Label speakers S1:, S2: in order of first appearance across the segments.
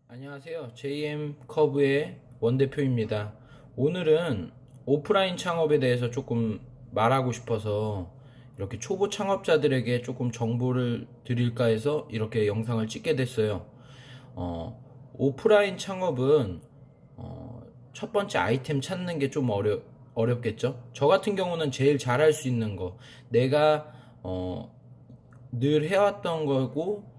S1: 안녕하세요. JM 커브의 원대표입니다. 오늘은 오프라인 창업에 대해서 조금 말하고 싶어서 이렇게 초보 창업자들에게 조금 정보를 드릴까 해서 이렇게 영상을 찍게 됐어요. 오프라인 창업은 첫 번째 아이템 찾는 게 좀 어렵겠죠? 저 같은 경우는 제일 잘할 수 있는 거, 내가 늘 해왔던 거고,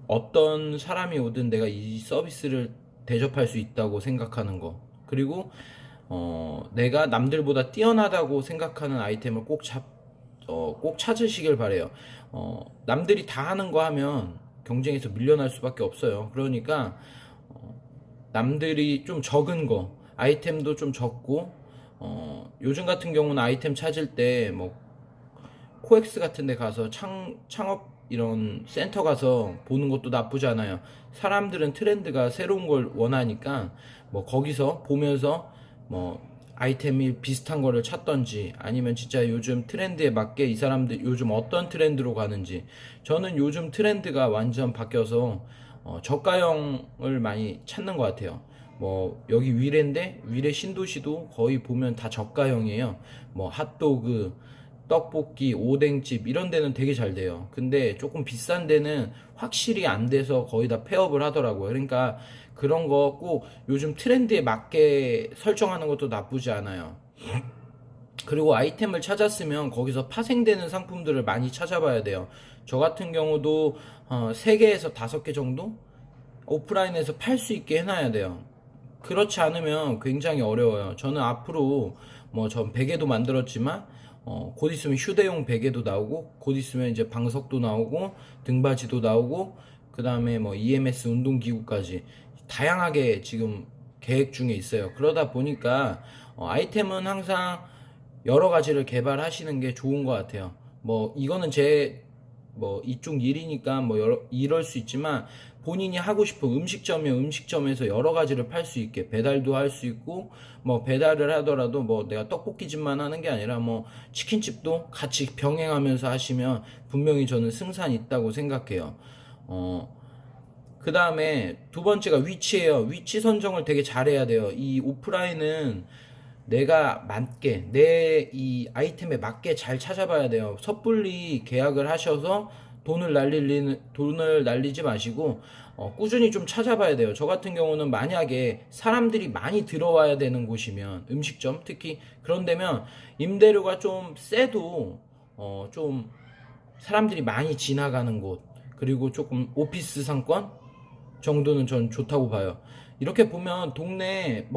S1: 어떤 사람이 오든 내가 이 서비스를 대접할 수 있다고 생각하는 거. 그리고 내가 남들보다 뛰어나다고 생각하는 아이템을 꼭 찾으시길 바래요. 남들이 다 하는 거 하면 경쟁에서 밀려날 수밖에 없어요. 그러니까 남들이 좀 적은 거, 아이템도 좀 적고, 요즘 같은 경우는 아이템 찾을 때 뭐 코엑스 같은 데 가서 창업 이런 센터 가서 보는 것도 나쁘지 않아요. 사람들은 트렌드가 새로운 걸 원하니까 뭐 거기서 보면서 뭐 아이템이 비슷한 거를 찾던지, 아니면 진짜 요즘 트렌드에 맞게 이 사람들 요즘 어떤 트렌드로 가는지. 저는 요즘 트렌드가 완전 바뀌어서 저가형을 많이 찾는 것 같아요. 뭐 여기 위례인데, 위례 신도시도 거의 보면 다 저가형이에요. 뭐 핫도그, 떡볶이, 오뎅집 이런 데는 되게 잘 돼요. 근데 조금 비싼 데는 확실히 안 돼서 거의 다 폐업을 하더라고요. 그러니까 그런 거 꼭 요즘 트렌드에 맞게 설정하는 것도 나쁘지 않아요. 그리고 아이템을 찾았으면 거기서 파생되는 상품들을 많이 찾아봐야 돼요. 저 같은 경우도 3개에서 5개 정도 오프라인에서 팔 수 있게 해놔야 돼요. 그렇지 않으면 굉장히 어려워요. 저는 앞으로 뭐 전 베개도 만들었지만 곧 있으면 휴대용 베개도 나오고, 곧 있으면 이제 방석도 나오고, 등받이도 나오고, 그 다음에 뭐 EMS 운동기구까지 다양하게 지금 계획 중에 있어요. 그러다 보니까 아이템은 항상 여러 가지를 개발하시는 게 좋은 것 같아요. 뭐 이거는 제 뭐 이쪽 일이니까 뭐 이럴 수 있지만, 본인이 하고 싶은 음식점이면 음식점에서 여러 가지를 팔 수 있게 배달도 할 수 있고, 뭐 배달을 하더라도 뭐 내가 떡볶이집만 하는 게 아니라 뭐 치킨집도 같이 병행하면서 하시면 분명히 저는 승산이 있다고 생각해요. 그 다음에 두 번째가 위치예요. 위치 선정을 되게 잘해야 돼요. 이 오프라인은 내가 맞게, 내 이 아이템에 맞게 잘 찾아봐야 돼요. 섣불리 계약을 하셔서 돈을 날리지 마시고 꾸준히 좀 찾아봐야 돼요. 저 같은 경우는 만약에 사람들이 많이 들어와야 되는 곳이면, 음식점 특히 그런 데면 임대료가 좀 세도 좀 사람들이 많이 지나가는 곳, 그리고 조금 오피스 상권 정도는 전 좋다고 봐요. 이렇게 보면 동네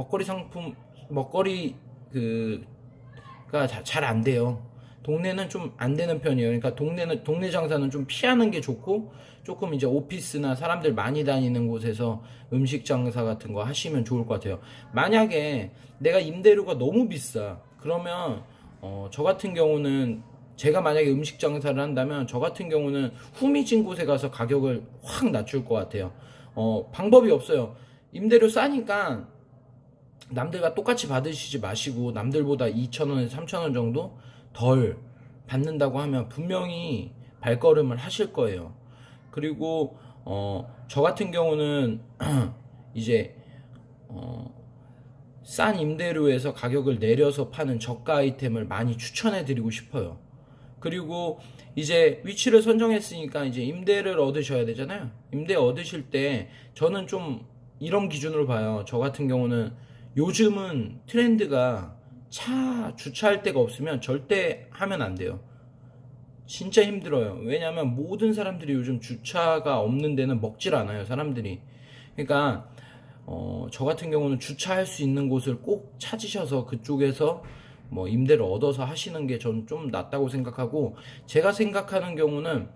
S1: 먹거리 그가 잘 안 돼요. 동네는 좀 안 되는 편이에요. 그러니까 동네 장사는 좀 피하는 게 좋고, 조금 이제 오피스나 사람들 많이 다니는 곳에서 음식 장사 같은 거 하시면 좋을 것 같아요. 만약에 내가 임대료가 너무 비싸, 그러면 저 같은 경우는, 제가 만약에 음식 장사를 한다면 저 같은 경우는 후미진 곳에 가서 가격을 확 낮출 것 같아요. 방법이 없어요. 임대료 싸니까 남들과 똑같이 받으시지 마시고, 남들보다 2,000원에서 3,000원 정도 덜 받는다고 하면 분명히 발걸음을 하실 거예요. 그리고 저 같은 경우는 이제 싼 임대료에서 가격을 내려서 파는 저가 아이템을 많이 추천해 드리고 싶어요. 그리고 이제 위치를 선정했으니까 이제 임대를 얻으셔야 되잖아요. 임대 얻으실 때 저는 좀 이런 기준으로 봐요. 저 같은 경우는 요즘은 트렌드가 차 주차할 데가 없으면 절대 하면 안 돼요. 진짜 힘들어요. 왜냐하면 모든 사람들이 요즘 주차가 없는 데는 먹질 않아요, 사람들이. 그러니까 저 같은 경우는 주차할 수 있는 곳을 꼭 찾으셔서 그쪽에서 뭐 임대를 얻어서 하시는 게 전 좀 낫다고 생각하고, 제가 생각하는 경우는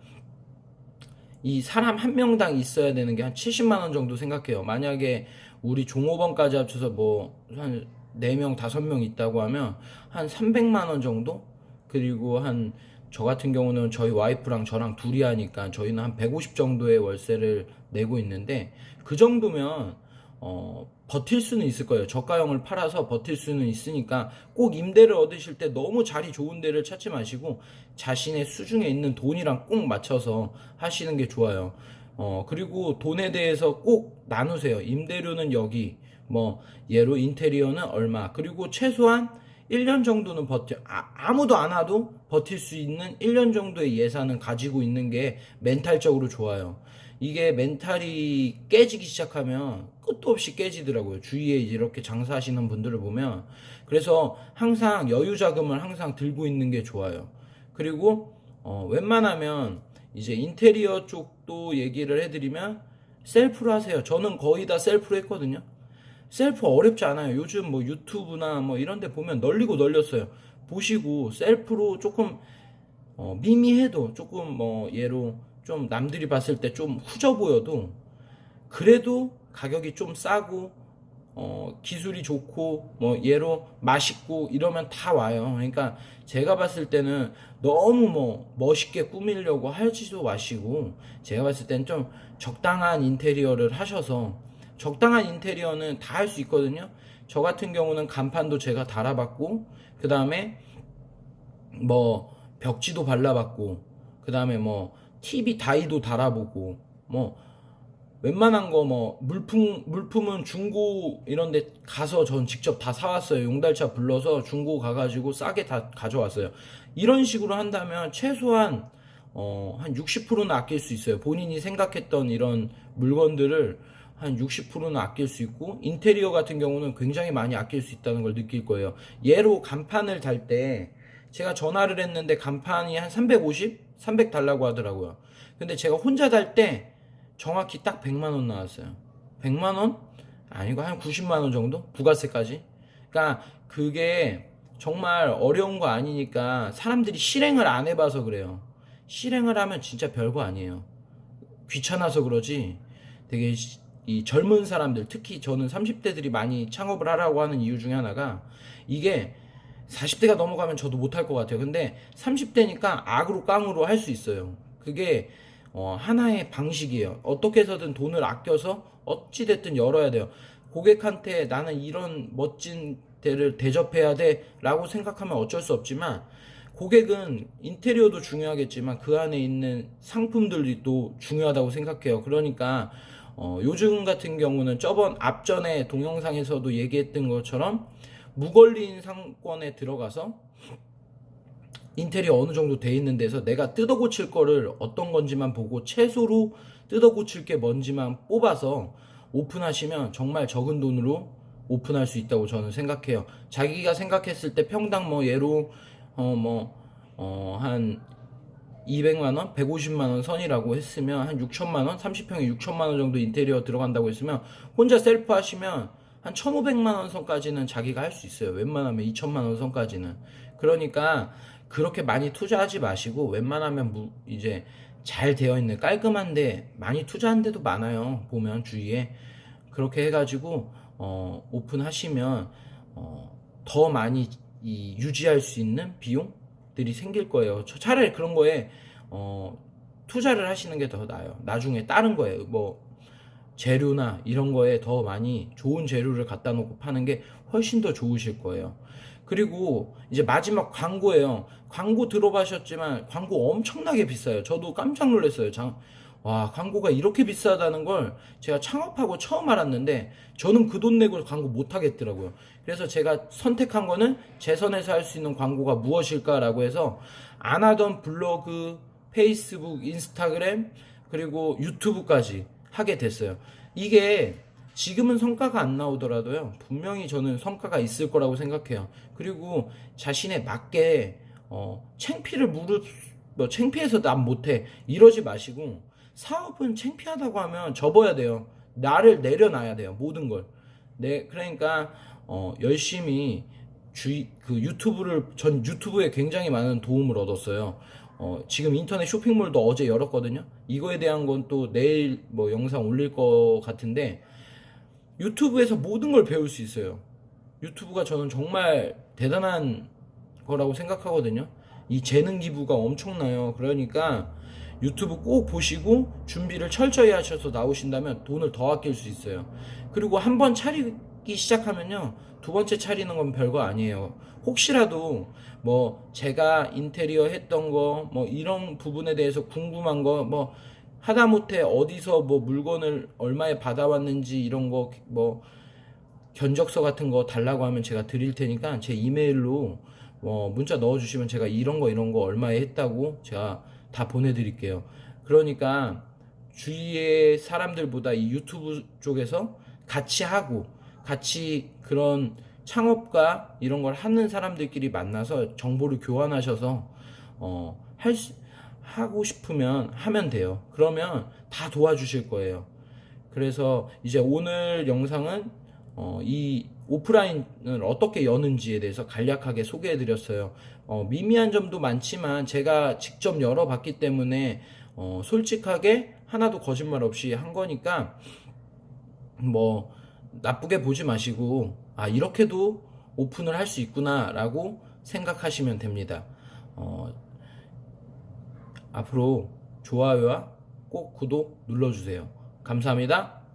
S1: 이 사람 한 명당 있어야 되는 게 한 70만 원 정도 생각해요. 만약에 우리 종업원까지 합쳐서 뭐 한 4명, 5명 있다고 하면 한 300만 원 정도? 그리고 한 저 같은 경우는 저희 와이프랑 저랑 둘이 하니까 저희는 한 150 정도의 월세를 내고 있는데, 그 정도면 버틸 수는 있을 거예요. 저가형을 팔아서 버틸 수는 있으니까 꼭 임대를 얻으실 때 너무 자리 좋은 데를 찾지 마시고 자신의 수중에 있는 돈이랑 꼭 맞춰서 하시는 게 좋아요. 그리고 돈에 대해서 꼭 나누세요. 임대료는 여기, 뭐, 예로 인테리어는 얼마. 그리고 최소한 1년 정도는 아무도 안 와도 버틸 수 있는 1년 정도의 예산은 가지고 있는 게 멘탈적으로 좋아요. 이게 멘탈이 깨지기 시작하면 끝도 없이 깨지더라고요. 주위에 이렇게 장사하시는 분들을 보면. 그래서 항상 여유 자금을 항상 들고 있는 게 좋아요. 그리고, 웬만하면 이제 인테리어 쪽도 얘기를 해드리면 셀프로 하세요. 저는 거의 다 셀프로 했거든요. 셀프 어렵지 않아요. 요즘 뭐 유튜브나 뭐 이런 데 보면 널리고 널렸어요. 보시고 셀프로 조금 미미해도 조금 뭐 예로 좀 남들이 봤을 때 좀 후져 보여도 그래도 가격이 좀 싸고 기술이 좋고 뭐 예로 맛있고 이러면 다 와요. 그러니까 제가 봤을 때는 너무 뭐 멋있게 꾸미려고 하지도 마시고 제가 봤을 때는 좀 적당한 인테리어를 하셔서 적당한 인테리어는 다 할 수 있거든요. 저 같은 경우는 간판도 제가 달아봤고 그 다음에 뭐 벽지도 발라봤고 그 다음에 뭐 TV 다이도 달아보고 뭐 웬만한 거 뭐 물품은 중고 이런 데 가서 전 직접 다 사왔어요. 용달차 불러서 중고 가가지고 싸게 다 가져왔어요. 이런 식으로 한다면 최소한 한 60%는 아낄 수 있어요. 본인이 생각했던 이런 물건들을 한 60%는 아낄 수 있고 인테리어 같은 경우는 굉장히 많이 아낄 수 있다는 걸 느낄 거예요. 예로 간판을 달 때 제가 전화를 했는데 간판이 한 350? 300 달라고 하더라고요. 근데 제가 혼자 달 때 정확히 딱 100만 원 나왔어요. 100만 원? 아니고 한 90만 원 정도? 부가세까지. 그러니까 그게 정말 어려운 거 아니니까 사람들이 실행을 안 해봐서 그래요. 실행을 하면 진짜 별거 아니에요. 귀찮아서 그러지 되게 이 젊은 사람들, 특히 저는 30대들이 많이 창업을 하라고 하는 이유 중에 하나가 이게 40대가 넘어가면 저도 못할 것 같아요. 근데 30대니까 악으로 깡으로 할 수 있어요. 그게 하나의 방식이에요. 어떻게 해서든 돈을 아껴서 어찌됐든 열어야 돼요. 고객한테 나는 이런 멋진 데를 대접해야 돼 라고 생각하면 어쩔 수 없지만 고객은 인테리어도 중요하겠지만 그 안에 있는 상품들이 또 중요하다고 생각해요. 그러니까 요즘 같은 경우는 앞전에 동영상에서도 얘기했던 것처럼 무걸린 상권에 들어가서 인테리어 어느 정도 돼 있는 데서 내가 뜯어 고칠 거를 어떤 건지만 보고 최소로 뜯어 고칠 게 뭔지만 뽑아서 오픈하시면 정말 적은 돈으로 오픈할 수 있다고 저는 생각해요. 자기가 생각했을 때 평당 뭐 예로 한 200만원, 150만원 선이라고 했으면 한 6천만원, 30평에 6천만원 정도 인테리어 들어간다고 했으면 혼자 셀프 하시면 한 1,500만원 선까지는 자기가 할 수 있어요. 웬만하면 2천만원 선까지는. 그러니까 그렇게 많이 투자하지 마시고 웬만하면 이제 잘 되어 있는 깔끔한데 많이 투자한 데도 많아요. 보면 주위에 그렇게 해가지고 오픈하시면 더 많이 유지할 수 있는 비용들이 생길 거예요. 차라리 그런 거에 투자를 하시는 게 더 나아요. 나중에 다른 거에 뭐 재료나 이런 거에 더 많이 좋은 재료를 갖다 놓고 파는 게 훨씬 더 좋으실 거예요. 그리고 이제 마지막 광고예요. 광고 들어보셨지만 광고 엄청나게 비싸요. 저도 깜짝 놀랐어요. 와, 광고가 이렇게 비싸다는 걸 제가 창업하고 처음 알았는데 저는 그 돈 내고 광고 못 하겠더라고요. 그래서 제가 선택한 거는 제 선에서 할 수 있는 광고가 무엇일까라고 해서 안 하던 블로그, 페이스북, 인스타그램 그리고 유튜브까지 하게 됐어요. 이게 지금은 성과가 안 나오더라도요 분명히 저는 성과가 있을 거라고 생각해요. 그리고 자신에 맞게 창피를 창피해서 난 못해 이러지 마시고 사업은 창피하다고 하면 접어야 돼요. 나를 내려놔야 돼요. 모든 걸. 그러니까 열심히 전 유튜브에 굉장히 많은 도움을 얻었어요. 지금 인터넷 쇼핑몰도 어제 열었거든요. 이거에 대한 건 또 내일 뭐 영상 올릴 것 같은데 유튜브에서 모든 걸 배울 수 있어요. 유튜브가 저는 정말 대단한 거라고 생각하거든요. 이 재능 기부가 엄청나요. 그러니까 유튜브 꼭 보시고 준비를 철저히 하셔서 나오신다면 돈을 더 아낄 수 있어요. 그리고 한 번 차리기 시작하면요 두 번째 차리는 건 별거 아니에요. 혹시라도 뭐 제가 인테리어 했던 거 뭐 이런 부분에 대해서 궁금한 거 뭐 하다못해 어디서 뭐 물건을 얼마에 받아왔는지 이런 거 뭐 견적서 같은 거 달라고 하면 제가 드릴 테니까 제 이메일로 문자 넣어주시면 제가 이런 거 얼마에 했다고 제가 다 보내드릴게요. 그러니까 주위의 사람들보다 이 유튜브 쪽에서 같이 하고 같이 그런 창업과 이런 걸 하는 사람들끼리 만나서 정보를 교환하셔서 하고 싶으면 하면 돼요. 그러면 다 도와주실 거예요. 그래서 이제 오늘 영상은 이 오프라인을 어떻게 여는지에 대해서 간략하게 소개해 드렸어요. 미미한 점도 많지만 제가 직접 열어봤기 때문에 솔직하게 하나도 거짓말 없이 한 거니까 뭐 나쁘게 보지 마시고 이렇게도 오픈을 할 수 있구나 라고 생각하시면 됩니다. 앞으로 좋아요와 꼭 구독 눌러주세요. 감사합니다.